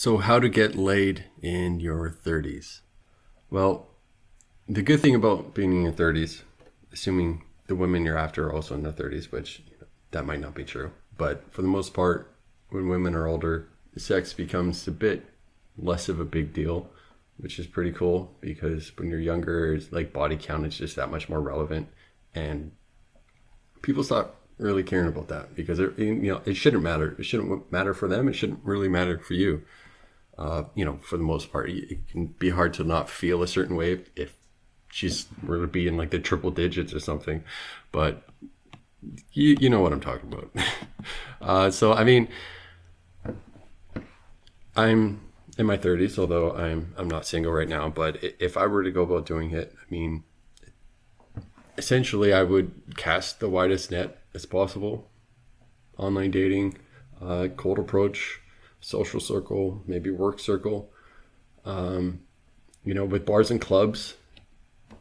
So, how to get laid in your 30s? Well, the good thing about being in your 30s, assuming the women you're after are also in their 30s, which that might not be true, but for the most part, when women are older, sex becomes a bit less of a big deal, which is pretty cool because when you're younger, it's like body count is just that much more relevant, and people stop really caring about that because it shouldn't matter. It shouldn't matter for them. It shouldn't really matter for you. For the most part, it can be hard to not feel a certain way if she's were to be in like the triple digits or something, but you know what I'm talking about. So I mean, I'm in my 30s, although I'm not single right now. But if I were to go about doing it, I mean, essentially, I would cast the widest net as possible. Online dating, cold approach, social circle, maybe work circle. With bars and clubs,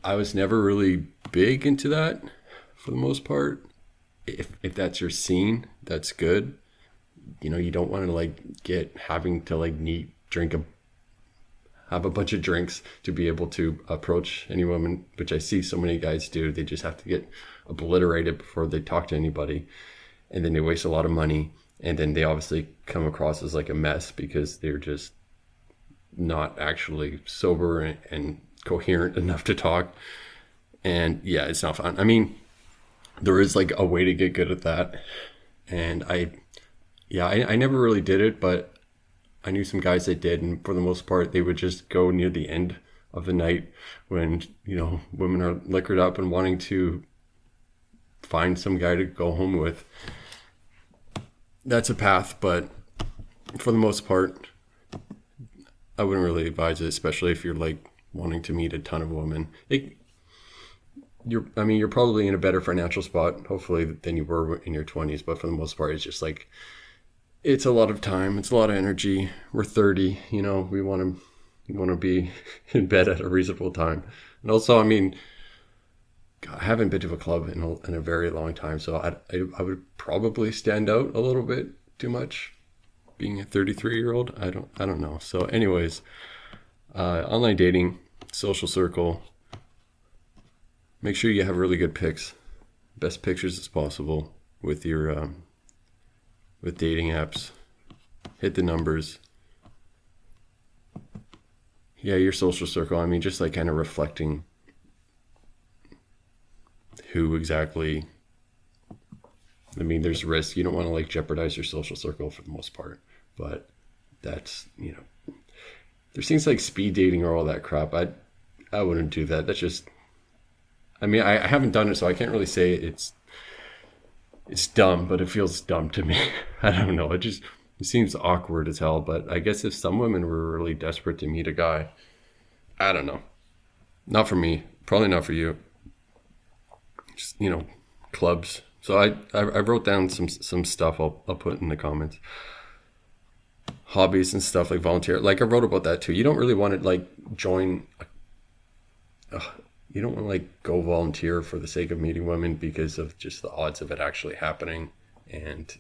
I was never really big into that for the most part. If that's your scene, that's good. You don't want to having to have a bunch of drinks to be able to approach any woman, which I see so many guys do. They just have to get obliterated before they talk to anybody, and then they waste a lot of money, and then they obviously come across as like a mess because they're just not actually sober and coherent enough to talk. And yeah, it's not fun. I mean, there is like a way to get good at that, and I never really did it, but I knew some guys that did, and for the most part, they would just go near the end of the night when, women are liquored up and wanting to find some guy to go home with. That's a path, but for the most part, I wouldn't really advise it, especially if you're like wanting to meet a ton of women. You're probably in a better financial spot, hopefully, than you were in your 20s, but for the most part, it's just like, it's a lot of time. It's a lot of energy. We're 30, we want to be in bed at a reasonable time. And also, I mean, I haven't been to a club in a very long time, so I would probably stand out a little bit too much being a 33-year-old. I don't know. So anyways, online dating, social circle, make sure you have really good pics, best pictures as possible with your with dating apps. Hit the numbers. Yeah, your social circle. I mean, just like kind of reflecting who exactly. I mean, there's risk. You don't want to like jeopardize your social circle for the most part, but that's, there's things like speed dating or all that crap. I wouldn't do that. That's just, I mean, I haven't done it, so I can't really say it's dumb, but it feels dumb to me. I don't know. It seems awkward as hell, but I guess if some women were really desperate to meet a guy, I don't know. Not for me. Probably not for you. Just, clubs. So I wrote down some stuff I'll put in the comments. Hobbies and stuff like volunteer. Like I wrote about that too. You don't really want to like join. You don't want to like go volunteer for the sake of meeting women because of just the odds of it actually happening. And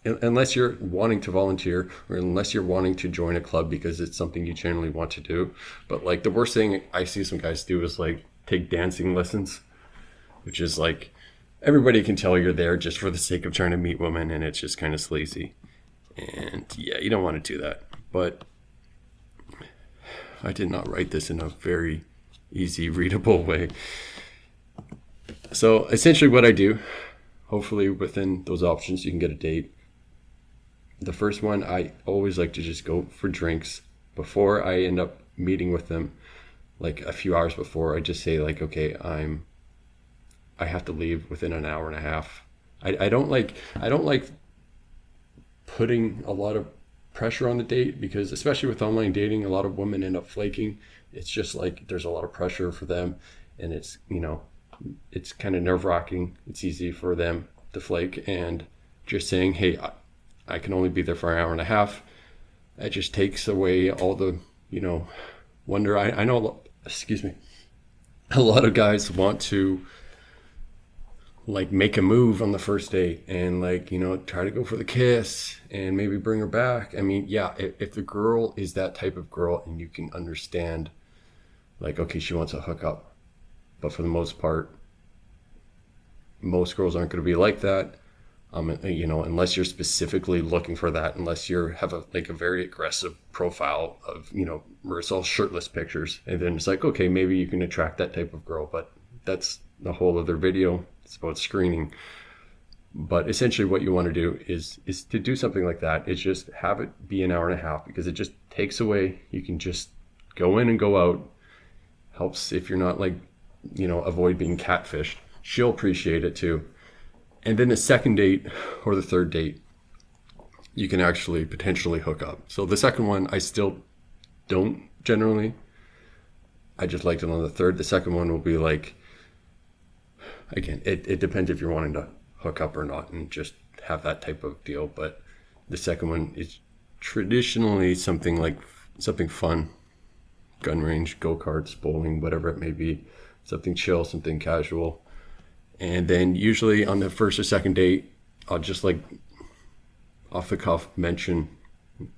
unless you're wanting to volunteer or unless you're wanting to join a club because it's something you generally want to do. But like the worst thing I see some guys do is like take dancing lessons, which is like everybody can tell you're there just for the sake of trying to meet women, and it's just kind of sleazy. And yeah, you don't want to do that. But I did not write this in a very easy, readable way. So essentially what I do, hopefully within those options, you can get a date. The first one, I always like to just go for drinks before I end up meeting with them. Like a few hours before, I just say like, okay, I have to leave within an hour and a half. I don't like putting a lot of pressure on the date because especially with online dating, a lot of women end up flaking. It's just like there's a lot of pressure for them, and it's it's kind of nerve-wracking. It's easy for them to flake, and just saying, hey, I can only be there for an hour and a half, it just takes away all the wonder. I know, excuse me, a lot of guys want to like make a move on the first date and like, try to go for the kiss and maybe bring her back. I mean, yeah, if the girl is that type of girl and you can understand like, okay, she wants to hook up, but for the most part, most girls aren't going to be like that. Unless you're specifically looking for that, unless you have a very aggressive profile of, where it's all shirtless pictures, and then it's like, okay, maybe you can attract that type of girl, but that's the whole other video. It's about screening. But essentially what you want to do is to do something like that is just have it be an hour and a half, because it just takes away, you can just go in and go out. Helps if you're not avoid being catfished. She'll appreciate it too. And then the second date or the third date, you can actually potentially hook up. So the second one, I still don't generally. I just liked it on the third. The second one will be like, again, it depends if you're wanting to hook up or not and just have that type of deal. But the second one is traditionally something fun, gun range, go-karts, bowling, whatever it may be, something chill, something casual. And then usually on the first or second date, I'll just off the cuff mention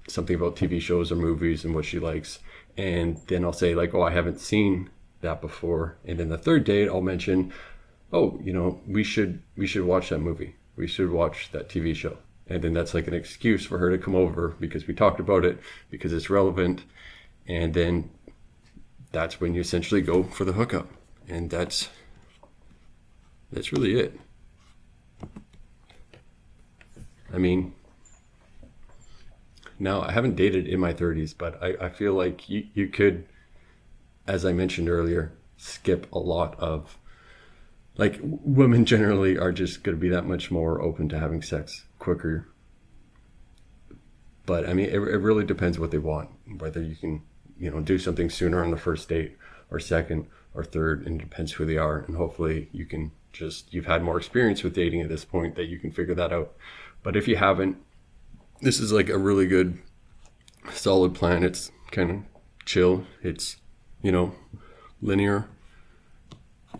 something about TV shows or movies and what she likes. And then I'll say oh, I haven't seen that before. And then the third date, I'll mention, oh, we should watch that movie. We should watch that TV show. And then that's like an excuse for her to come over because we talked about it, because it's relevant. And then that's when you essentially go for the hookup. And that's really it. I mean, now I haven't dated in my 30s, but I feel like you could, as I mentioned earlier, skip a lot of, women generally are just going to be that much more open to having sex quicker. But I mean, it really depends what they want, whether you can, do something sooner on the first date or second or third, and it depends who they are. And hopefully you've had more experience with dating at this point that you can figure that out. But if you haven't, this is a really good solid plan. It's kind of chill. It's, linear,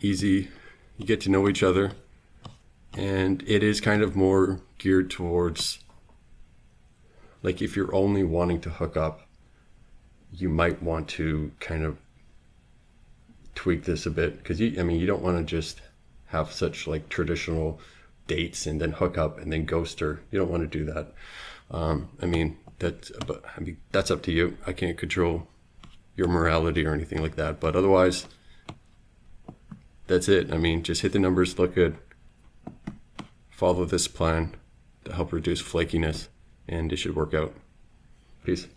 easy. You get to know each other, and it is kind of more geared towards, if you're only wanting to hook up, you might want to kind of tweak this a bit, because you don't want to just have such traditional dates and then hook up and then ghost her. You don't want to do that. That's up to you. I can't control your morality or anything like that. But otherwise, that's it. Just hit the numbers, look good, follow this plan to help reduce flakiness, and it should work out. Peace.